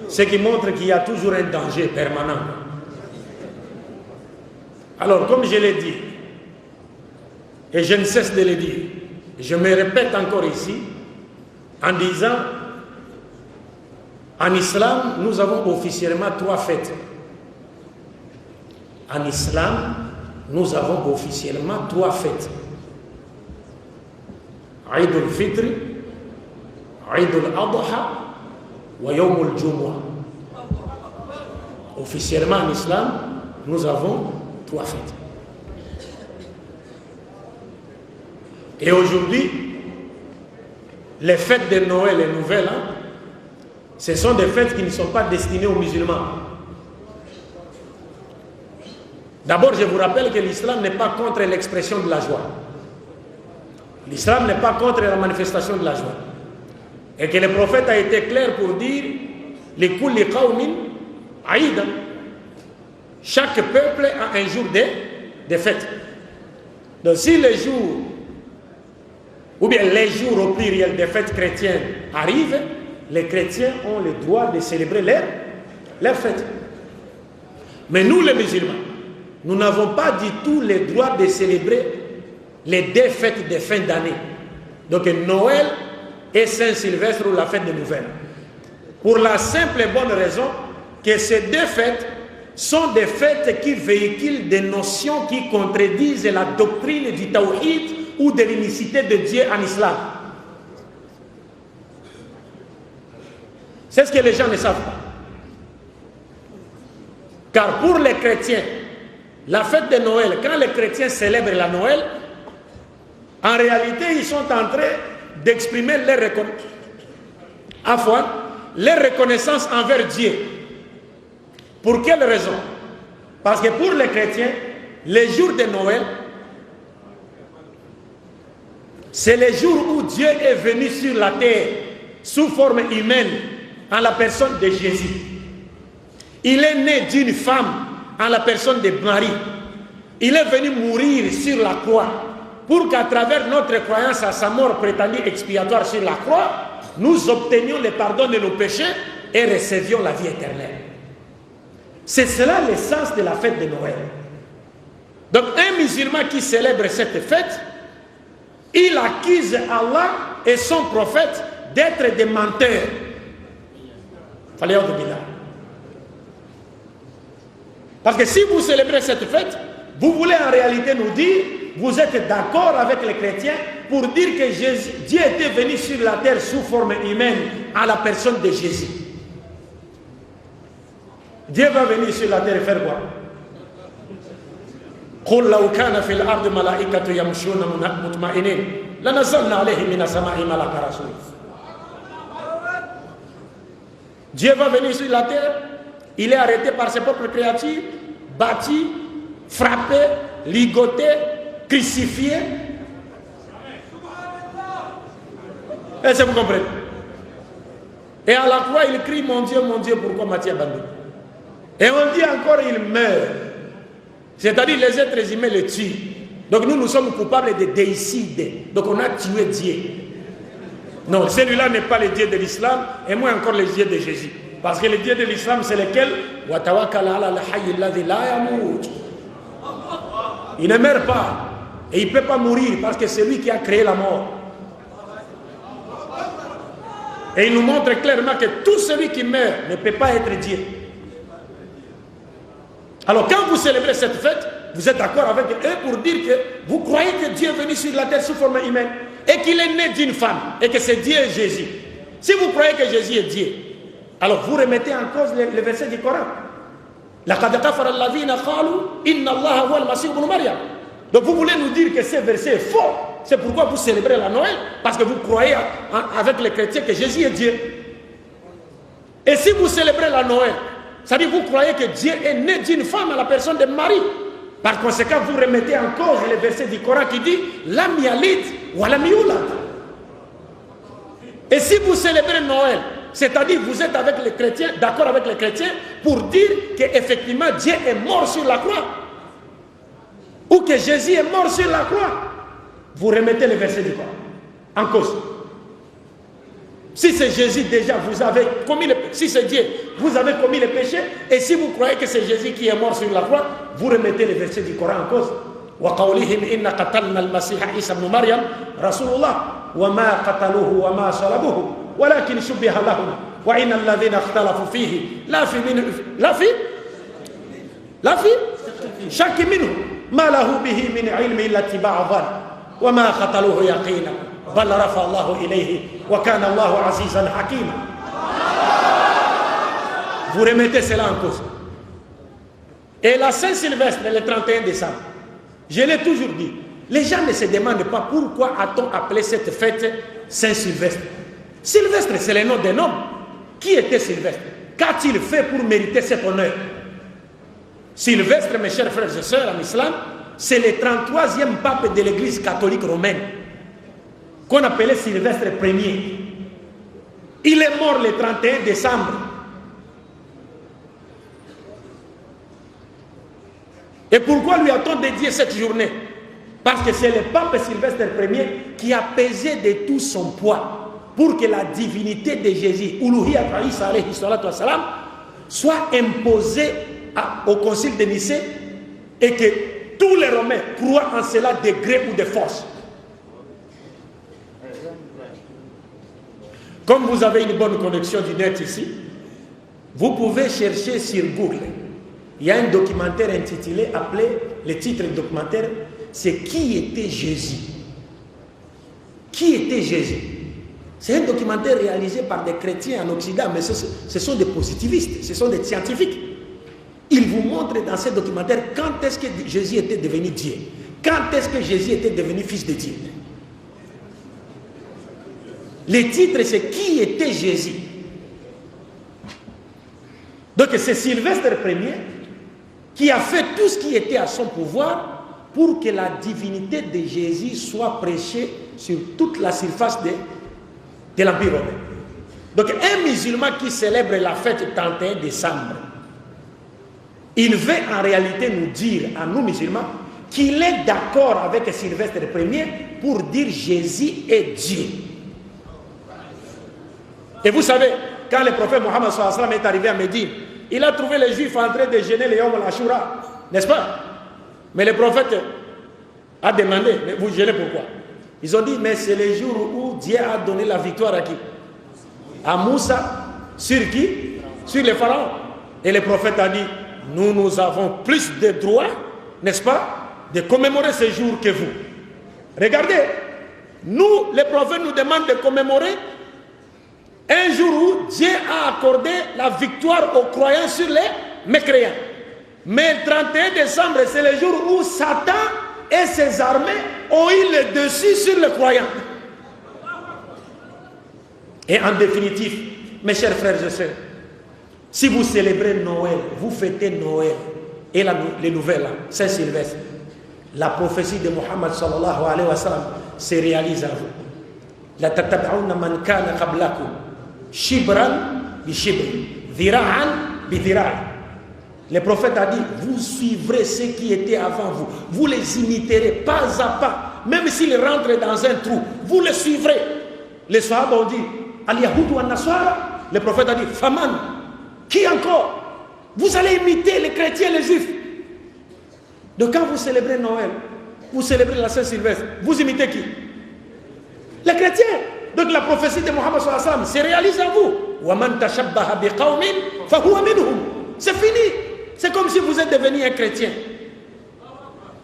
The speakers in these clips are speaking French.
Ce qui montre qu'il y a toujours un danger permanent. Alors, comme je l'ai dit, et je ne cesse de le dire, je me répète encore ici, en disant, en islam, nous avons officiellement 3 fêtes. En islam, nous avons officiellement 3 fêtes. Eid al-Fitr, Eid al-Adha, wa Yawm al-Jumu'ah. Officiellement en islam, nous avons 3 fêtes. Et aujourd'hui, les fêtes de Noël et Nouvel An, ce sont des fêtes qui ne sont pas destinées aux musulmans. D'abord, je vous rappelle que l'islam n'est pas contre l'expression de la joie. L'islam n'est pas contre la manifestation de la joie. Et que le prophète a été clair pour dire les kulli qawmin aïda. Chaque peuple a un jour de fête. Donc si les jours, ou bien les jours au pluriel des fêtes chrétiennes arrivent, les chrétiens ont le droit de célébrer leur fête. Mais nous les musulmans, nous n'avons pas du tout le droit de célébrer les 2 fêtes de fin d'année. Donc Noël et Saint-Sylvestre ou la fête de Nouvelle. Pour la simple et bonne raison que ces 2 fêtes sont des fêtes qui véhiculent des notions qui contredisent la doctrine du tawhid ou de l'unicité de Dieu en islam. C'est ce que les gens ne savent pas. Car pour les chrétiens, la fête de Noël, quand les chrétiens célèbrent la Noël, en réalité, ils sont en train d'exprimer leur reconnaissance envers Dieu. Pour quelle raison? Parce que pour les chrétiens, les jours de Noël, c'est le jour où Dieu est venu sur la terre sous forme humaine en la personne de Jésus. Il est né d'une femme en la personne de Marie. Il est venu mourir sur la croix pour qu'à travers notre croyance à sa mort prétendue expiatoire sur la croix, nous obtenions le pardon de nos péchés et recevions la vie éternelle. C'est cela l'essence de la fête de Noël. Donc un musulman qui célèbre cette fête, il accuse Allah et son prophète d'être des menteurs. Parce que si vous célébrez cette fête, vous voulez en réalité nous dire, vous êtes d'accord avec les chrétiens pour dire que Dieu était venu sur la terre sous forme humaine à la personne de Jésus. Dieu va venir sur la terre et faire quoi? قل لو كان في الأرض ملائكة يمشون مطمئنين لنزلنا عليهم من السماء ملك رسول. Dieu va venir sur la terre, il est arrêté par ses propres créatures, battu, frappé, ligoté, crucifié. Est-ce que vous comprenez? Et à la croix, il crie, mon Dieu, pourquoi m'as-tu abandonné? Et on dit encore, il meurt. C'est-à-dire les êtres humains le tuent. Donc nous sommes coupables de déicide. Donc on a tué Dieu. Non, celui-là n'est pas le Dieu de l'islam, et moins encore le Dieu de Jésus. Parce que le Dieu de l'islam, c'est lequel? Il ne meurt pas. Et il ne peut pas mourir parce que c'est lui qui a créé la mort. Et il nous montre clairement que tout celui qui meurt ne peut pas être Dieu. Alors quand vous célébrez cette fête, vous êtes d'accord avec eux pour dire que vous croyez que Dieu est venu sur la terre sous forme humaine et qu'il est né d'une femme et que c'est Dieu Jésus. Si vous croyez que Jésus est Dieu, alors vous remettez en cause le verset du Coran. Donc vous voulez nous dire que ce verset est faux. C'est pourquoi vous célébrez la Noël, parce que vous croyez avec les chrétiens que Jésus est Dieu. Et si vous célébrez la Noël, c'est-à-dire vous croyez que Dieu est né d'une femme à la personne de Marie. Par conséquent, vous remettez en cause le verset du Coran qui dit Lam yalid wa lam yulad. Et si vous célébrez Noël, c'est-à-dire vous êtes avec les chrétiens, d'accord avec les chrétiens, pour dire qu'effectivement Dieu est mort sur la croix, ou que Jésus est mort sur la croix, vous remettez le verset du Coran en cause. Si c'est Jésus déjà, vous avez commis le péché. Si c'est Dieu, vous avez commis le péché. Et si vous croyez que c'est Jésus qui est mort sur la croix, vous remettez les versets du Coran en cause. وَقَوْلِهِمْ إِنَّا قَتَلْنَا الْمَسِيحَ عِيسَى بْنُ مَرْيَمَ رَسُولُ اللَّهِ وَمَا قَتَلُوهُ وَمَا صَلَبُوهُ وَلَكِنْ شُبِّهَ لَهُمْ وَإِنَّ الَّذِينَ اخْتَلَفُوا فِيهِ لا في شك منه ما له به من علم إلا اتباع الظن وما قتلوه يقينا بل رفع الله إليه وكان الله عزيزا حكيما. Vous remettez cela en cause. Et la Saint-Sylvestre, le 31 décembre, je l'ai toujours dit, les gens ne se demandent pas pourquoi a-t-on appelé cette fête Saint-Sylvestre. Sylvestre, c'est le nom d'un homme. Qui était Sylvestre? Qu'a-t-il fait pour mériter cet honneur? Sylvestre, mes chers frères et sœurs en islam, c'est le 33e pape de l'église catholique romaine, qu'on appelait Sylvestre Ier. Il est mort le 31 décembre. Et pourquoi lui a-t-on dédié cette journée? Parce que c'est le pape Sylvestre Ier qui a pesé de tout son poids pour que la divinité de Jésus, Uluhiyat Isa alayhi salatu wassalam, soit imposée au concile de Nicée et que tous les Romains croient en cela de gré ou de force. Comme vous avez une bonne connexion du net ici, vous pouvez chercher sur Google. Il y a un documentaire intitulé, appelé, le titre du documentaire, c'est Qui était Jésus? Qui était Jésus? C'est un documentaire réalisé par des chrétiens en Occident, mais ce sont des positivistes, ce sont des scientifiques. Ils vous montrent dans ce documentaire quand est-ce que Jésus était devenu Dieu, quand est-ce que Jésus était devenu fils de Dieu. Le titre, c'est Qui était Jésus? Donc c'est Sylvestre Ier qui a fait tout ce qui était à son pouvoir pour que la divinité de Jésus soit prêchée sur toute la surface de l'Empire romain. Donc un musulman qui célèbre la fête du 31 décembre, il veut en réalité nous dire, à nous musulmans, qu'il est d'accord avec Sylvestre Ier pour dire Jésus est Dieu. Et vous savez, quand le prophète Mohammed est arrivé à Médine, il a trouvé les Juifs en train de jeûner le Yom al-Ashura, n'est-ce pas? Mais le prophète a demandé, mais vous jeûnez pourquoi? Ils ont dit, mais c'est le jour où Dieu a donné la victoire à qui? À Moussa. Sur qui? Sur les pharaons. Et le prophète a dit, nous avons plus de droits, n'est-ce pas, de commémorer ce jour que vous. Regardez, nous, le prophète nous demande de commémorer un jour où Dieu a accordé la victoire aux croyants sur les mécréants. Mais le 31 décembre, c'est le jour où Satan et ses armées ont eu le dessus sur les croyants. Et en définitive, mes chers frères et sœurs, si vous célébrez Noël, vous fêtez Noël et les nouvelles, Saint-Sylvestre, la prophétie de Mohammed sallallahu alayhi wa sallam se réalise à vous. La tatab'ouna man kana qablakum shibran bi shibr, dhira'an bi dhira'. Le prophète a dit, vous suivrez ceux qui étaient avant vous, vous les imiterez pas à pas, même s'ils rentrent dans un trou, vous les suivrez. Les Sahaba ont dit, al-Yahoud wa Nasara. Le prophète a dit, Faman, qui encore? Vous allez imiter les chrétiens et les juifs. Donc quand vous célébrez Noël, vous célébrez la Saint-Sylvestre, vous imitez qui? Les chrétiens. Donc la prophétie de Mohammed sallallahu alayhi wa sallam se réalise à vous. وَمَنْ تَشَبَّهَ بِقَوْمٍ فَهُوَ مِنْهُمْ. C'est fini. C'est comme si vous êtes devenu un chrétien.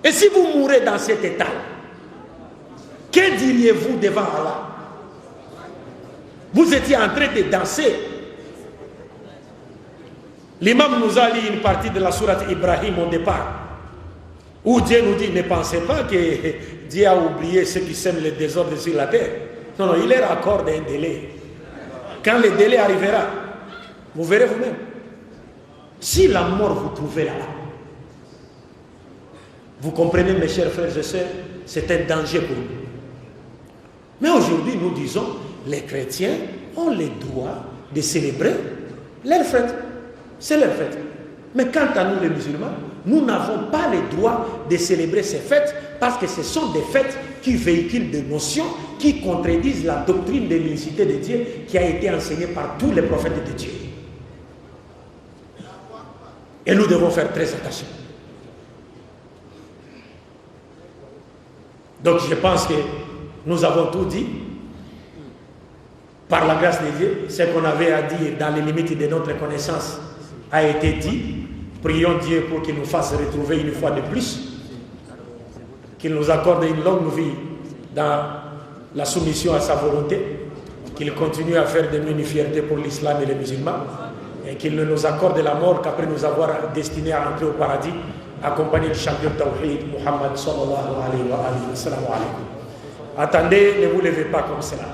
Et si vous mourrez dans cet état, que diriez-vous devant Allah? Vous étiez en train de danser. L'imam nous a lu une partie de la sourate Ibrahim au départ, où Dieu nous dit, ne pensez pas que Dieu a oublié ceux qui sèment le désordre sur la terre. Non, non, il leur accorde un délai. Quand le délai arrivera, vous verrez vous-même. Si la mort vous trouvez là, vous comprenez, mes chers frères et sœurs, c'est un danger pour nous. Mais aujourd'hui, nous disons, les chrétiens ont le droit de célébrer leur fête. C'est leur fête. Mais quant à nous, les musulmans, nous n'avons pas le droit de célébrer ces fêtes parce que ce sont des fêtes qui véhiculent des notions qui contredisent la doctrine de l'unicité de Dieu qui a été enseignée par tous les prophètes de Dieu. Et nous devons faire très attention. Donc je pense que nous avons tout dit. Par la grâce de Dieu, ce qu'on avait à dire dans les limites de notre connaissance a été dit. Prions Dieu pour qu'il nous fasse retrouver une fois de plus, qu'il nous accorde une longue vie dans la soumission à sa volonté, qu'il continue à faire de nous une fierté pour l'islam et les musulmans, et qu'il ne nous accorde la mort qu'après nous avoir destinés à entrer au paradis, accompagné du champion Tawhid, Muhammad sallallahu alayhi wa sallam. Attendez, ne vous levez pas comme cela.